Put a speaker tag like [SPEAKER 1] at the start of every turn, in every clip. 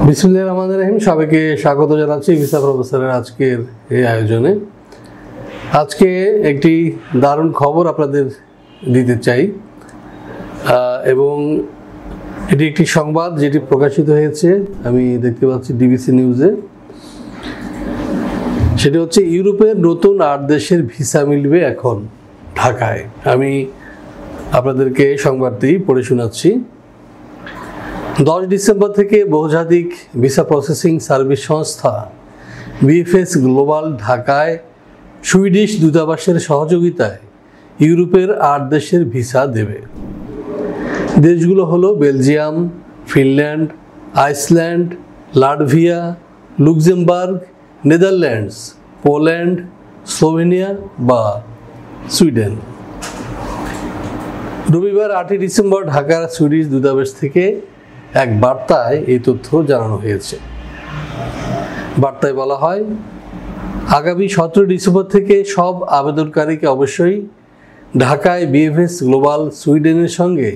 [SPEAKER 1] বিসমিল্লাহির রহমানির রহিম। সবাইকে স্বাগত জানাচ্ছি ভিসা প্রফেসরের আজকের এই আয়োজনে। আজকে একটি দারুণ খবর আপনাদের দিতে চাই এবং এটি একটি সংবাদ যেটি প্রকাশিত হয়েছে, আমি দেখতে পাচ্ছি ডিবিসি নিউজে। সেটি হচ্ছে ইউরোপের নতুন 8 দেশের ভিসা মিলবে এখন ঢাকায়। আমি আপনাদেরকে সংবাদটি পড়ে শোনাচ্ছি। 10 ডিসেম্বর থেকে বহুজাতিক ভিসা প্রসেসিং সার্ভিস সংস্থা বিএফএস গ্লোবাল ঢাকায় সুইডিশ দূতাবাসের সহযোগিতায় ইউরোপের 8 দেশের ভিসা দেবে। দেশগুলো হলো Belgium, Finland, Iceland, Latvia, Luxembourg, Netherlands, Poland, Slovenia বা সুইডেন। রবিবার 8 ডিসেম্বর ঢাকার সুইডিশ দূতাবাস থেকে এক বার্তায় এই তথ্য জানানো হয়েছে। বার্তায় বলা হয়, আগামী 17 ডিসেম্বর থেকে সব আবেদনকারীকে অবশ্যই ঢাকায় বিএফএস গ্লোবাল সুইডেনের সঙ্গে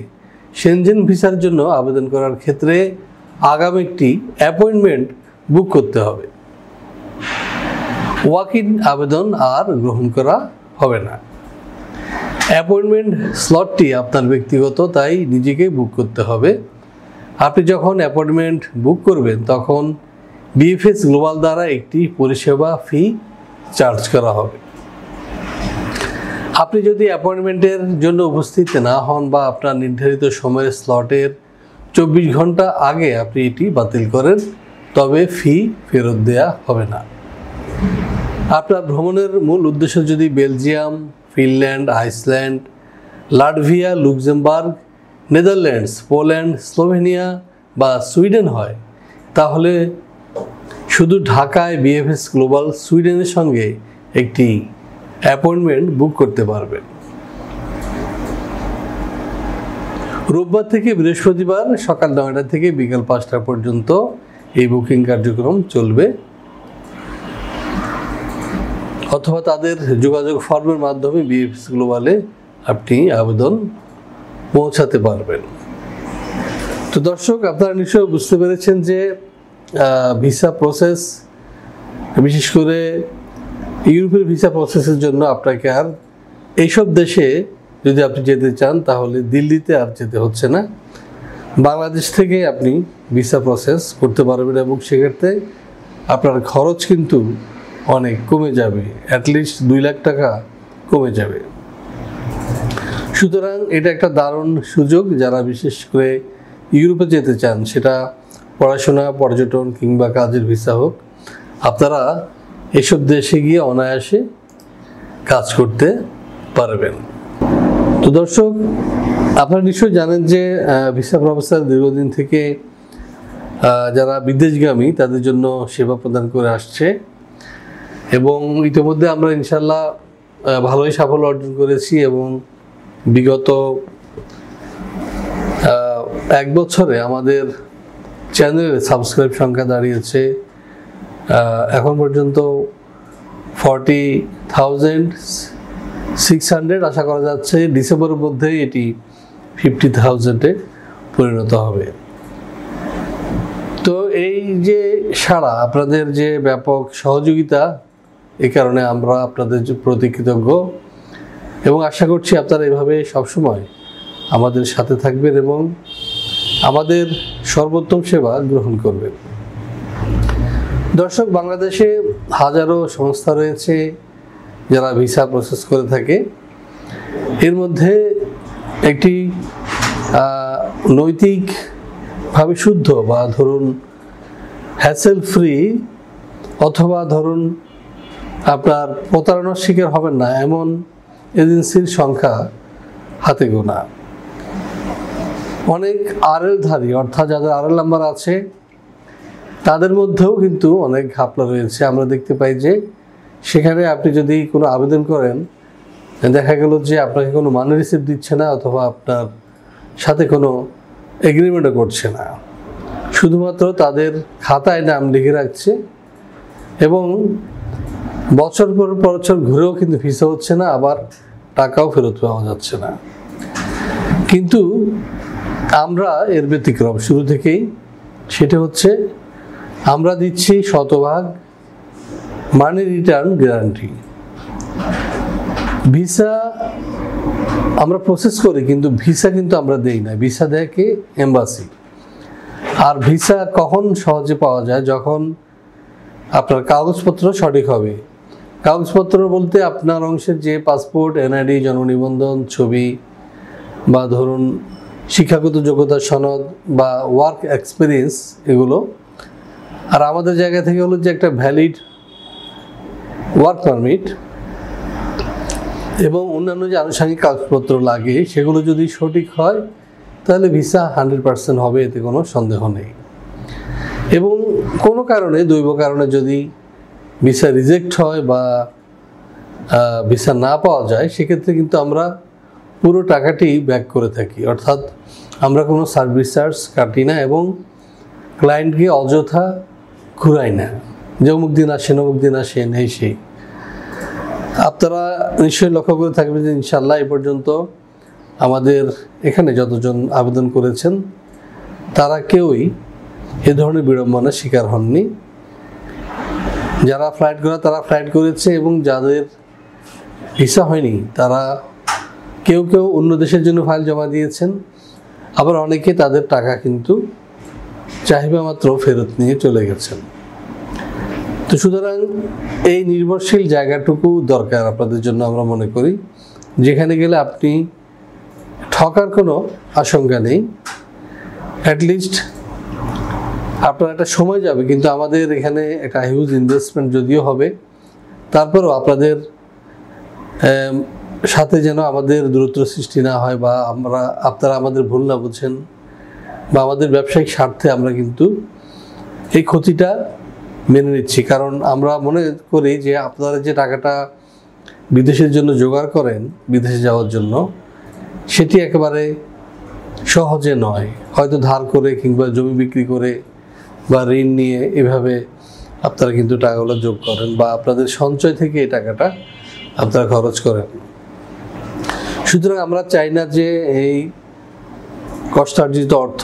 [SPEAKER 1] সেনজেন ভিসার জন্য আবেদন করার ক্ষেত্রে আগামী একটি অ্যাপয়েন্টমেন্ট বুক করতে হবে। ওয়াক ইন আবেদন আর গ্রহণ করা হবে না। অ্যাপয়েন্টমেন্ট স্লটটি আপনার ব্যক্তিগত, তাই নিজেকে বুক করতে হবে। আপনি যখন অ্যাপয়েন্টমেন্ট বুক করবেন তখন বিএফএস গ্লোবাল দ্বারা একটি পরিষেবা ফি চার্জ করা হবে। আপনি যদি অ্যাপয়েন্টমেন্টের জন্য উপস্থিত না হন বা আপনার নির্ধারিত সময়ের স্লটের 24 ঘন্টা আগে আপনি এটি বাতিল করেন, তবে ফি ফেরত দেওয়া হবে না। আপনার ভ্রমণের মূল উদ্দেশ্য যদি Belgium, Finland, Iceland, Latvia, Luxembourg, Netherlands, Poland, Slovenia বা সুইডেন হয়, তাহলে শুধু ঢাকায় বিএফএস গ্লোবাল সুইডেনের সঙ্গে একটি অ্যাপয়েন্টমেন্ট বুক করতে পারবেন। রোববার থেকে বৃহস্পতিবার সকাল 9টা থেকে বিকাল 5টা পর্যন্ত এই বুকিং কার্যক্রম চলবে, অথবা তাদের যোগাযোগ ফর্মের মাধ্যমে বিএফএস গ্লোবালে আপনি আবেদন পৌঁছাতে পারবেন। তো দর্শক, আপনারা নিশ্চয়ই বুঝতে পেরেছেন যে ভিসা প্রসেস, বিশেষ করে ইউরোপের ভিসা প্রসেসের জন্য আপনাকে আর এইসব দেশে যদি আপনি যেতে চান তাহলে দিল্লিতে আর যেতে হচ্ছে না, বাংলাদেশ থেকে আপনি ভিসা প্রসেস করতে পারবেন এবং সেক্ষেত্রে আপনার খরচ কিন্তু অনেক কমে যাবে, অ্যাটলিস্ট 2 লাখ টাকা কমে যাবে। সুতরাং এটা একটা দারুণ সুযোগ। যারা বিশেষ করে ইউরোপে যেতে চান, সেটা পড়াশোনা, পর্যটন কিংবা কাজের ভিসা হোক, আপনারা এসব দেশে গিয়ে অনায়াসে কাজ করতে পারবেন। তো দর্শক, আপনারা নিশ্চয়ই জানেন যে ভিসা প্রফেসর দীর্ঘদিন থেকে যারা বিদেশগামী তাদের জন্য সেবা প্রদান করে আসছে এবং ইতিমধ্যে আমরা ইনশাল্লাহ ভালোই সাফল্য অর্জন করেছি এবং বিগত 1 বছরে আমাদের চ্যানেলের সাবস্ক্রাইব সংখ্যা দাঁড়িয়েছে এখন পর্যন্ত 40,600। আশা করা যাচ্ছে ডিসেম্বরের মধ্যেই এটি 50,000-এ পরিণত হবে। তো এই যে সাড়া, আপনাদের যে ব্যাপক সহযোগিতা, এই কারণে আমরা আপনাদের প্রতি কৃতজ্ঞ এবং আশা করছি আপনারা এভাবে সবসময় আমাদের সাথে থাকবেন এবং আমাদের সর্বোত্তম সেবা গ্রহণ করবেন। দর্শক, বাংলাদেশে হাজারো সংস্থা রয়েছে যারা ভিসা প্রসেস করে থাকে। এর মধ্যে একটি নৈতিকভাবে শুদ্ধ বা ধরুন হ্যাসেল ফ্রি, অথবা ধরুন আপনার প্রতারণার শিকার হবেন না এমন এজেন্সির সংখ্যা হাতে গোনা। অনেক আরএলধারী, অর্থাৎ যাদের আরএল নাম্বার আছে, তাদের মধ্যেও কিন্তু অনেক ঘাপলা রয়েছে। আমরা দেখতে পাই যে সেখানে আপনি যদি কোনো আবেদন করেন, দেখা গেল যে আপনাকে কোনো মানি রিসিপ্ট দিচ্ছে না, অথবা আপনার সাথে কোনো এগ্রিমেন্টও করছে না, শুধুমাত্র তাদের খাতায় নাম লিখে রাখছে এবং বছর পর বছর ঘুরেও কিন্তু ভিসা হচ্ছে না, আবার টাকাও ফেরত পাওয়া যাচ্ছে না। কিন্তু আমরা এর ব্যতিক্রম শুরু থেকেই, সেটা হচ্ছে আমরা দিচ্ছি শতভাগ মানি রিটার্ন গ্যারান্টি। ভিসা আমরা প্রসেস করি, কিন্তু ভিসা কিন্তু আমরা দেই না, ভিসা দেয় কে? এম্বাসি। আর ভিসা কখন সহজে পাওয়া যায়? যখন আপনার কাগজপত্র সঠিক হবে। কাগজপত্র বলতে আপনার অংশের যে পাসপোর্ট, এনআইডি, জন্ম নিবন্ধন, ছবি, বা ধরুন শিক্ষাগত যোগ্যতা সনদ বা ওয়ার্ক এক্সপিরিয়েন্স, এগুলো। আর আমাদের জায়গা থেকে হলো যে একটা ভ্যালিড ওয়ার্ক পারমিট এবং অন্যান্য যে আনুষঙ্গিক কাগজপত্র লাগে, সেগুলো যদি সঠিক হয় তাহলে ভিসা 100% হবে, এতে কোনো সন্দেহ নেই। এবং কোনো কারণে, দৈব কারণে যদি ভিসা রিজেক্ট হয় বা ভিসা না পাওয়া যায়, সেক্ষেত্রে কিন্তু আমরা পুরো টাকাটি ব্যাক করে থাকি। অর্থাৎ আমরা কোনো সার্ভিস চার্জ কাটি না এবং ক্লায়েন্টকে অযথা ঘুরাই না, যে অমুক দিন আসেন, অমুক দিন আসেন, এই সেই। আপনারা নিশ্চয়ই লক্ষ্য করে থাকবেন যে ইনশাল্লাহ এ পর্যন্ত আমাদের এখানে যতজন আবেদন করেছেন তারা কেউই এ ধরনের বিড়ম্বনার শিকার হননি। যারা ফ্লাইট করা তারা ফ্লাইট করেছে, এবং যাদের ভিসা হয়নি তারা কেউ কেউ অন্য দেশের জন্য ফাইল জমা দিয়েছেন, আবার অনেকে তাদের টাকা কিন্তু চাহিদা মাত্র ফেরত নিয়ে চলে গেছেন। তো সুতরাং এই নির্ভরশীল জায়গাটুকু দরকার আপনাদের জন্য, আমরা মনে করি, যেখানে গেলে আপনি ঠকার কোনো আশঙ্কা নেই। অ্যাটলিস্ট আপনার একটা সময় যাবে, কিন্তু আমাদের এখানে একটা হিউজ ইনভেস্টমেন্ট যদিও হবে, তারপরেও আপনাদের সাথে যেন আমাদের দূরত্ব সৃষ্টি না হয়, বা আপনারা আমাদের ভুল না বুঝেন, বা আমাদের ব্যবসায়িক স্বার্থে আমরা কিন্তু এই ক্ষতিটা মেনে নিচ্ছি। কারণ আমরা মনে করি যে আপনারা যে টাকাটা বিদেশের জন্য জোগাড় করেন, বিদেশে যাওয়ার জন্য, সেটি একেবারে সহজে নয়। হয়তো ধার করে কিংবা জমি বিক্রি করে বা ঋণ নিয়ে এভাবে আপনারা কিন্তু টাকাগুলো যোগ করেন, বা আপনাদের সঞ্চয় থেকে এই টাকাটা আপনারা খরচ করেন। সুতরাং আমরা চাই না যে এই কষ্টার্জিত অর্থ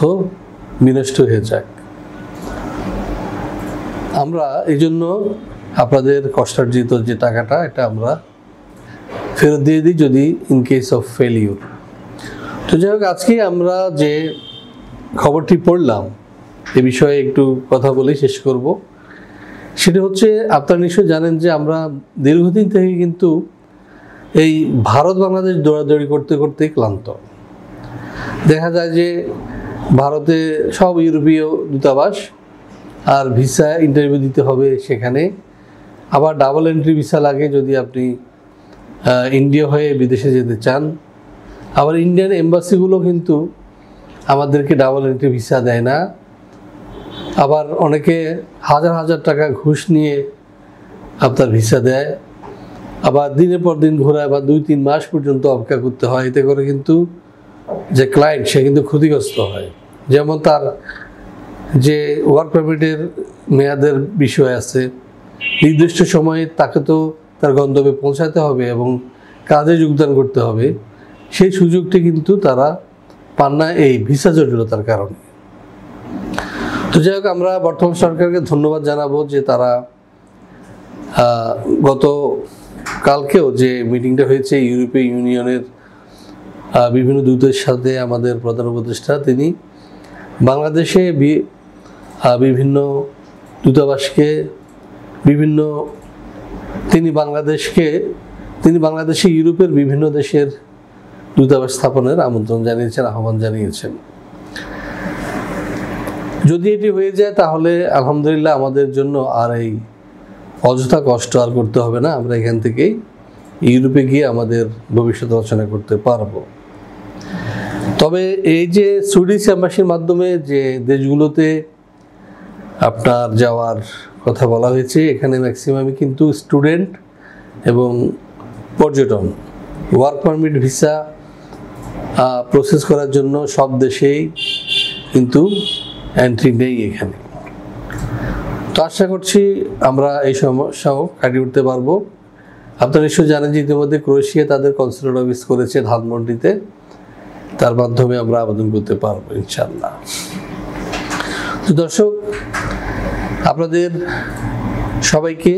[SPEAKER 1] বিনষ্ট হয়ে যাক। আমরা এই জন্য আপনাদের কষ্টার্জিত যে টাকাটা, এটা আমরা ফেরত দিয়ে দিই যদি ইন কেস অফ ফেলিউর। তো যাই হোক, আজকে আমরা যে খবরটি পড়লাম এ বিষয়ে একটু কথা বলে শেষ করব। সেটা হচ্ছে, আপনারা নিশ্চয়ই জানেন যে আমরা দীর্ঘদিন থেকে কিন্তু এই ভারত বাংলাদেশ দৌড়াদৌড়ি করতে করতে ক্লান্ত। দেখা যায় যে ভারতে সব ইউরোপীয় দূতাবাস, আর ভিসা ইন্টারভিউ দিতে হবে সেখানে, আবার ডাবল এন্ট্রি ভিসা লাগে যদি আপনি ইন্ডিয়া হয়ে বিদেশে যেতে চান। আবার ইন্ডিয়ান এম্বাসিগুলো কিন্তু আমাদেরকে ডাবল এন্ট্রি ভিসা দেয় না। আবার অনেকে হাজার হাজার টাকা ঘুষ নিয়ে আপনার ভিসা দেয়, আবার দিনের পর দিন ঘোরায়, বা 2-3 মাস পর্যন্ত অপেক্ষা করতে হয়। এতে করে কিন্তু যে ক্লায়েন্ট, সে কিন্তু ক্ষতিগ্রস্ত হয়। যেমন তার যে ওয়ার্ক পারমিটের মেয়াদের বিষয় আছে, নির্দিষ্ট সময়ে তাকে তো তার গন্তব্যে পৌঁছাতে হবে এবং কাজে যোগদান করতে হবে, সেই সুযোগটি কিন্তু তারা পান না এই ভিসা জটিলতার কারণে। তো যাই হোক, আমরা বর্তমান সরকারকে ধন্যবাদ জানাবো যে তারা গত কালকেও যে মিটিংটা হয়েছে ইউরোপীয় ইউনিয়নের বিভিন্ন দূতের সাথে, আমাদের প্রধান উপদেষ্টা তিনি বাংলাদেশে বিভিন্ন দূতাবাসকে তিনি বাংলাদেশে ইউরোপের বিভিন্ন দেশের দূতাবাস স্থাপনের আমন্ত্রণ জানিয়েছেন, আহ্বান জানিয়েছেন। যদি এটি হয়ে যায় তাহলে আলহামদুলিল্লাহ আমাদের জন্য আর এই অযথা কষ্ট আর করতে হবে না। আমরা এখান থেকেই ইউরোপে গিয়ে আমাদের ভবিষ্যৎ রচনা করতে পারবো। তবে এই যে সুইডিশ এম্বাসির মাধ্যমে যে দেশগুলোতে আপনার যাওয়ার কথা বলা হয়েছে, এখানে ম্যাক্সিমামই কিন্তু স্টুডেন্ট এবং পর্যটন। ওয়ার্ক পারমিট ভিসা প্রসেস করার জন্য সব দেশেই কিন্তু এন্ট্রি নেই এখানে। তো আশা করছি আমরা এই সমস্যাও কাটিয়ে উঠতে পারবো। আপনারা নিশ্চয়ই জানেন যে ইতিমধ্যে ক্রোয়েশিয়া তাদের কনসুলেট অফিস করেছে ধানমন্ডিতে, তার মাধ্যমে আমরা আবেদন করতে পারবো ইনশাআল্লাহ। তো দর্শক, আপনাদের সবাইকে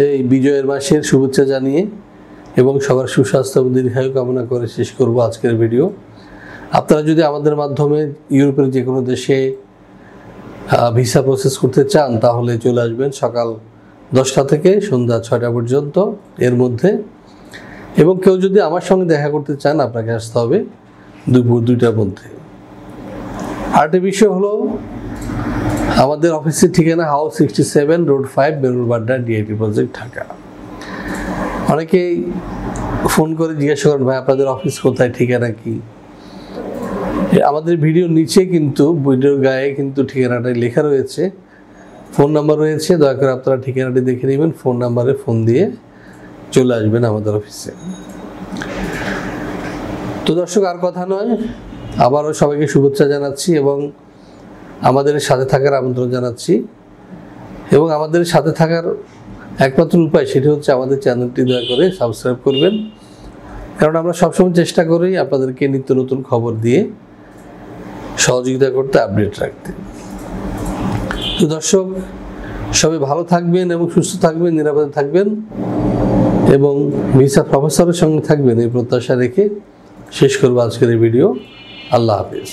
[SPEAKER 1] এই বিজয়ের মাসের শুভেচ্ছা জানিয়ে এবং সবার সুস্বাস্থ্য এবং দীর্ঘায়ু কামনা করে শেষ করব আজকের ভিডিও। আপনারা যদি আমাদের মাধ্যমে ইউরোপের যে কোনো দেশে ভিসা প্রসেস করতে চান তাহলে চলে আসবেন সকাল 10টা থেকে সন্ধ্যা 6টা পর্যন্ত এর মধ্যে। এবং কেউ যদি আমার সঙ্গে দেখা করতে চান আপনাকে আসতে হবে দুপুর 2টার মধ্যে। আরেকটি বিষয় হলো আমাদের অফিসের ঠিকানা হাউস 67 রোড 5 বেরুলবাড্ডা ডিআইটি প্রজেক্ট ঢাকা। অনেকেই ফোন করে জিজ্ঞাসা করেন ভাই আপনাদের অফিস কোথায়, ঠিকানা কি? আমাদের ভিডিওর নিচে কিন্তু ভিডিওর গায়ে কিন্তু ঠিকানাটা লেখা রয়েছে, ফোন নাম্বার রয়েছে। দয়া করে আপনারা ঠিকানাটি দেখে নেবেন, ফোন নাম্বারে ফোন দিয়ে চলে আসবেন আমাদের অফিসে। তো দর্শক আর কথা নয়, আবারও সবাইকে শুভেচ্ছা জানাচ্ছি এবং আমাদের সাথে থাকার আমন্ত্রণ জানাচ্ছি। এবং আমাদের সাথে থাকার একমাত্র উপায় সেটি হচ্ছে আমাদের চ্যানেলটি দয়া করে সাবস্ক্রাইব করবেন, কারণ আমরা সবসময় চেষ্টা করি আপনাদেরকে নিত্য নতুন খবর দিয়ে সহযোগিতা করতে, আপডেট রাখতে। তো দর্শক সবাই ভালো থাকবেন এবং সুস্থ থাকবেন, নিরাপদে থাকবেন এবং ভিসা প্রফেসরের সঙ্গে থাকবেন এই প্রত্যাশা রেখে শেষ করবো আজকের এই ভিডিও। আল্লাহ হাফিজ।